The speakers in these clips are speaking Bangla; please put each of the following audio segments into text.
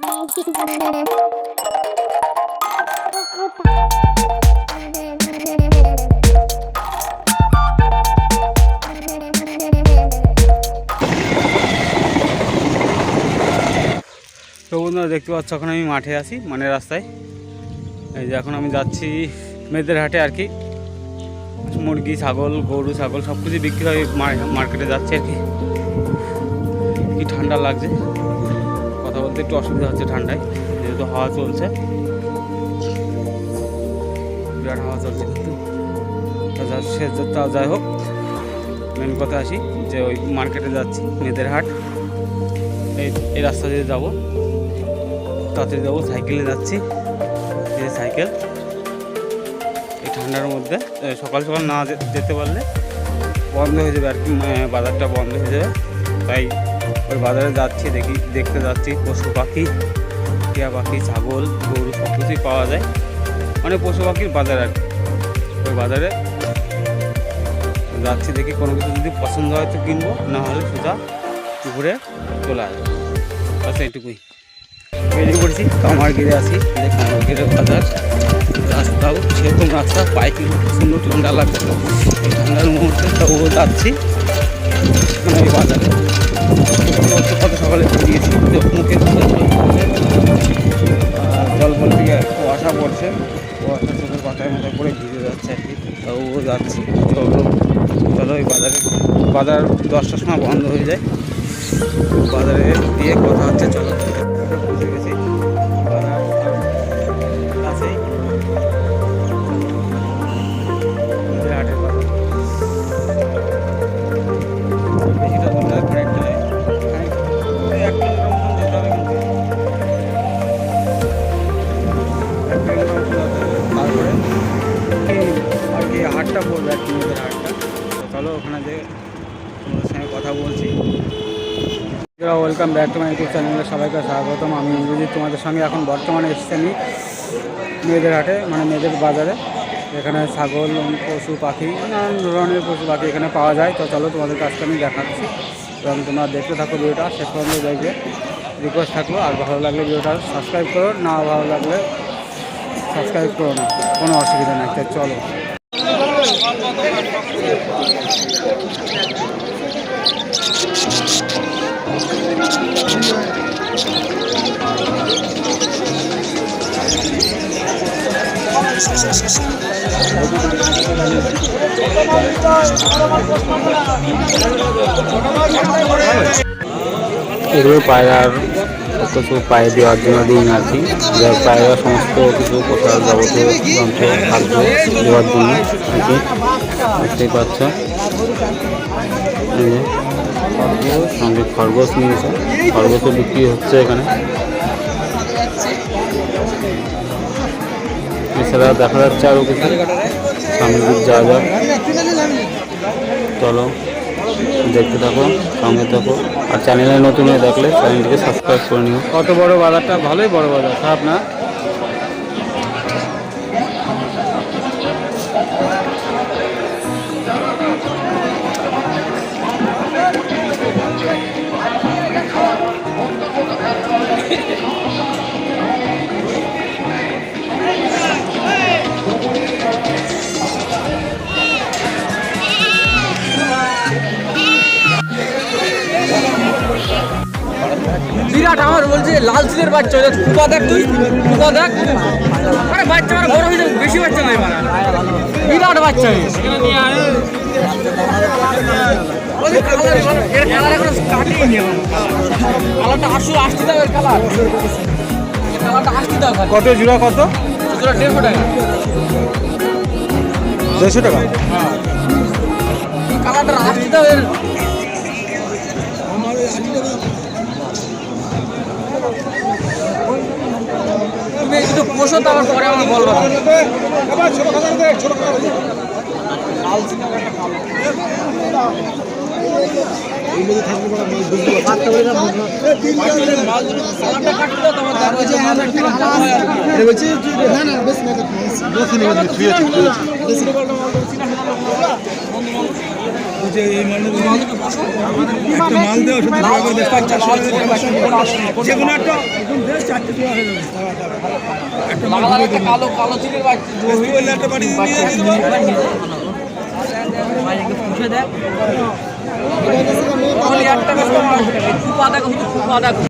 তো বন্ধুরা দেখতে পাচ্ছ এখন আমি মাঠে আছি, মানে রাস্তায়। এই যে এখন আমি যাচ্ছি মেয়েদের হাটে আর কি। মুরগি, ছাগল, গরু, ছাগল সব কিছু বিক্রি হয়, মার্কেটে যাচ্ছে আর কি। কি ঠান্ডা লাগছে, কথা বলতে একটু অসুবিধা হচ্ছে ঠান্ডায়, যেহেতু হাওয়া চলছে, বিরাট হাওয়া চলছে। কিন্তু যাই হোক, মেন কথা আসি যে ওই মার্কেটে যাচ্ছি, মেয়েদের হাট। এই রাস্তা দিয়ে যাবো, তাড়াতাড়ি যাবো, সাইকেলে যাচ্ছি। এই সাইকেল এই ঠান্ডার মধ্যে সকাল সকাল না যেতে পারলে বন্ধ হয়ে যাবে আর কি, বাজারটা বন্ধ হয়ে যাবে। তাই ওই বাজারে যাচ্ছি, দেখতে যাচ্ছি পশু পাখি, টিয়া পাখি, ছাগল, গরু সব কিছুই পাওয়া যায়, মানে পশু পাখির বাজার আর কি। ওই বাজারে যাচ্ছি, দেখি কোনো কিছু যদি পছন্দ হয় তো কিনবো, না হলে সোজা ঘুরে চলে আসবো। আচ্ছা, এইটুকুই। বেরিয়ে পড়েছি, কামার গিরে আসি, কামার গিরের বাজার। রাস্তাও সেরকম রাস্তা, পায়ে কিন্তু সুন্দর ঠান্ডা লাগছে। এই ঠান্ডার মুহূর্তে তবু যাচ্ছি মানে ওই বাজারে। কত সকালে বেরিয়েছি, মুখে জল ফল থেকে কুয়াশা পড়ছে, কুয়াশা চোখের পাতায় মাথায় করে ভিজে যাচ্ছে আর কি। তবুও যাচ্ছি, চলো ওই বাজার 10টার সময় বন্ধ হয়ে যায়। বাজারে দিয়ে কথা হচ্ছে, চলো বুঝে গেছি বাজার কাছেই, হাটের বাজার। বেশিটা দূর নয়, খানিকটা নয়, 1 কিলোমিটার মতন যেতে হবে। কিন্তু 1 কিলোমিটার মতন তারপরে আর কি হাটটা পড়বে আর কি, মেয়েদের হাটটা। তো চলো ওখানে যে তোমাদের সঙ্গে কথা বলছি। Welcome back to my YouTube চ্যানেলে সবাইকে স্বাগতম। আমি ইন্দ্রজিৎ, তোমাদের সঙ্গে এখন বর্তমানে এসেছি আমি মেয়েদের হাটে, মানে মেয়েদের বাজারে। এখানে ছাগল, পশু পাখি, নানান ধরনের পশু পাখি এখানে পাওয়া যায়। তো চলো তোমাদের কাছকে আমি দেখাচ্ছি, এবং তোমরা দেখতে থাকো ভিডিওটা শেষ পর্যন্ত দেখবে। রিকোয়েস্ট থাকলো, আর ভালো লাগলে ভিডিওটা সাবস্ক্রাইব করো, না ভালো লাগলে সাবস্ক্রাইব করো না, কোনো অসুবিধা নেই। তো চলো। এগুলো পায়রার কিছু পায়ে দেওয়ার জন্য দিন আর কি, পায়রা সমস্ত কিছু পোশাক যাবতীয় যন্ত্র খাদ্য দেওয়ার জন্য আর কি। বুঝতেই পারছ, সঙ্গে খরগোশ নিয়েছে, খরগোশও বিক্রি হচ্ছে এখানে। এছাড়া দেখা যাচ্ছে আরও কিছু, সামনে দিক যাওয়া যাক। চলো দেখতে থাকো, সঙ্গে থাকো, আর চ্যানেলে নতুন হয়ে দেখলে চ্যানেলটিকে সাবস্ক্রাইব করে নিও। কত বড় বাজারটা, ভালোই বড় বাজার, খারাপ না। বিরাট, আমার বলছে লাল সিলের বাচ্চা, কুপা দেখ, তুই কুপা দেখ। আরে বাচ্চা আমার বড় হয়ে যাবে, বেশি বাচ্চা নাই মারা, বিরাট বাচ্চা। কালারটা আসতে দাও, কালারটা আসতে দাও। কত জোড়া? কত জোড়া? 150 টাকা। 150 টাকা? হ্যাঁ, কালারটা আসতে দাও। একটু পোষো, তারপর পরে আমার বলবো। বলছে এই মানে একটা মাল দেওয়া যে কোনো একটা চারটে দেওয়া হয়ে যাবে একটা মাল কালো কালো চিকের বাচ্চা একটা বাড়ি দিয়ে পুষে দেখ একটা ফুপা দেখো ফুপা দেখো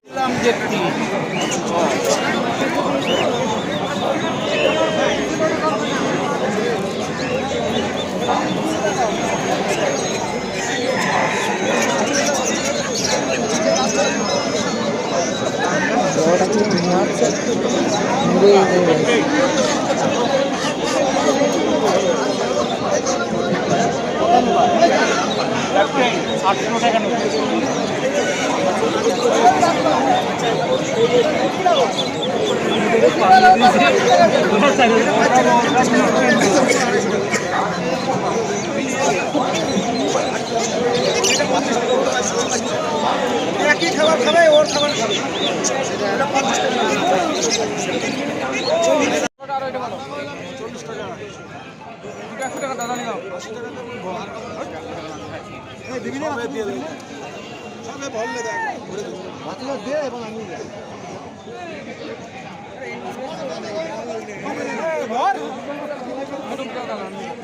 একই খাবার খাবে ওর খাবার খাবে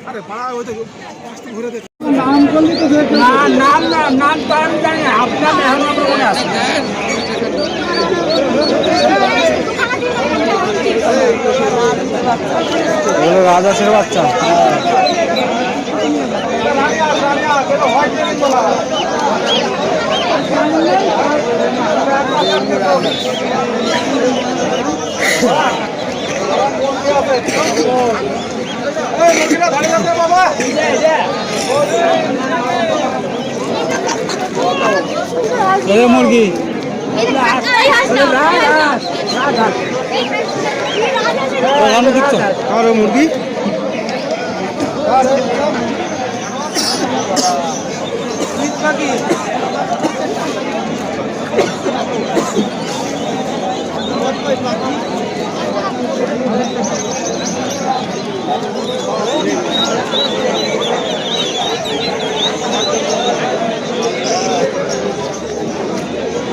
আরে পাড়া ওই তো ঘুরে দে নাম করলি তো নাম তো আমি জানি আপনার মেহমান মনে আছে রাজাসের বাচ্চা মুরগি আর মুরগি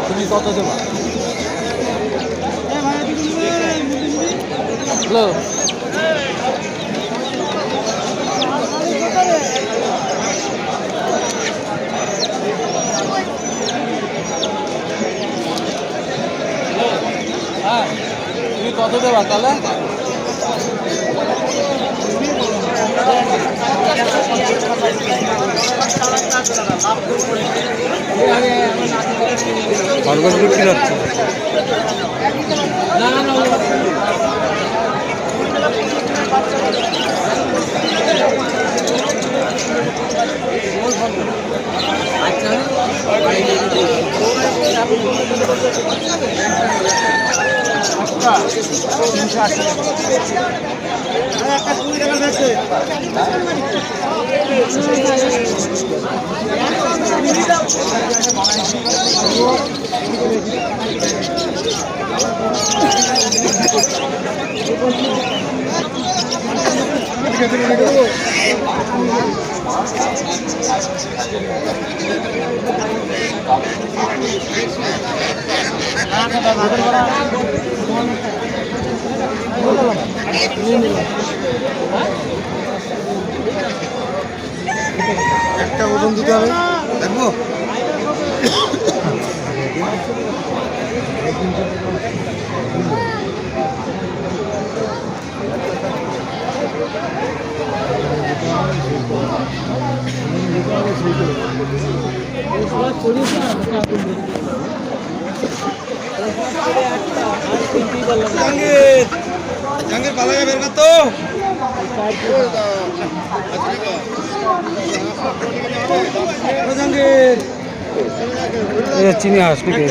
তুমি কত দেবা হ্যালো হ্যাঁ তুমি কত দেবা তাহলে খরগোশ বিক্রি হচ্ছে না না একটা ওজন দিতে হবে দেখবো জাহাঙ্গীর ভালো যাবে না তো জাহাঙ্গীর চিনি হাঁস নাকি